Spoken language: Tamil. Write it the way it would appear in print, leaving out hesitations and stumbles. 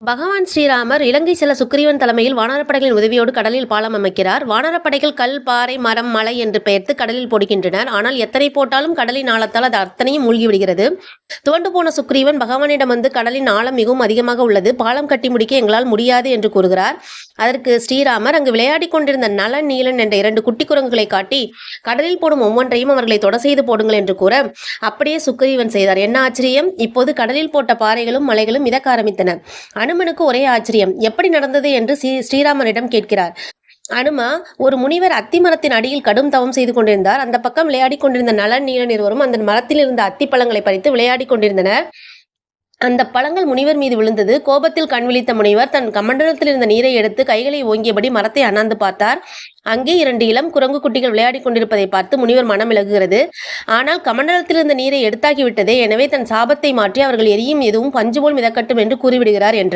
பகவான் ஸ்ரீராமர் இலங்கை செல்ல சுக்கிரீவன் தலைமையில் வானரப்படைகளின் உதவியோடு கடலில் பாலம் அமைக்கிறார். வானரப்படைகள் கல், பாறை, மரம், மலை என்று பெயர்த்து கடலில் போடுகின்றனர். ஆனால் எத்தனை போட்டாலும் கடலின் ஆழத்தால் அது அத்தனையும் மூழ்கிவிடுகிறது. துவண்டு போன சுக்கிரீவன் பகவானிடம் வந்து கடலின் ஆழம் மிகவும் அதிகமாக உள்ளது, பாலம் கட்டி முடிக்க எங்களால் முடியாது என்று கூறுகிறார். அதற்கு ஸ்ரீராமர் அங்கு விளையாடி கொண்டிருந்த நலன், நீலன் என்ற 2 குட்டி குரங்குகளை காட்டி கடலில் போடும் ஒவ்வொன்றையும் அவர்களை தொட செய்து போடுங்கள் என்று கூற அப்படியே சுக்கிரீவன் செய்தார். என்ன ஆச்சரியம்! இப்போது கடலில் போட்ட பாறைகளும் மலைகளும் மிதக்க ஆரம்பித்தன. அனுமனுக்கு ஒரே ஆச்சரியம். எப்படி நடந்தது என்று ஸ்ரீராமனிடம் கேட்கிறார். அனுமா, ஒரு முனிவர் அத்தி மரத்தின் அடியில் கடும் தவம் செய்து கொண்டிருந்தார். அந்த பக்கம் விளையாடி கொண்டிருந்த நலன், நீலன் இருவரும் அந்த மரத்தில் இருந்த அத்தி பழங்களை பறித்து விளையாடி கொண்டிருந்தனர். அந்த பழங்கள் முனிவர் மீது விழுந்தது. கோபத்தில் கண் விழித்த முனிவர் தன் கமண்டலத்தில் இருந்த நீரை எடுத்து கைகளை ஓங்கியபடி மரத்தை அண்ணாந்து பார்த்தார். அங்கே 2 இளம் குரங்கு குட்டிகள் விளையாடி கொண்டிருப்பதை பார்த்து முனிவர் மனம் இலகுகிறது. ஆனால் கமண்டலத்தில் இருந்த நீரை எடுத்தாகிவிட்டதே, எனவே தன் சாபத்தை மாற்றி அவர்கள் எரியும் எதுவும் பஞ்சு போல் மிதக்கட்டும் என்று கூறிவிடுகிறார் என்றார்.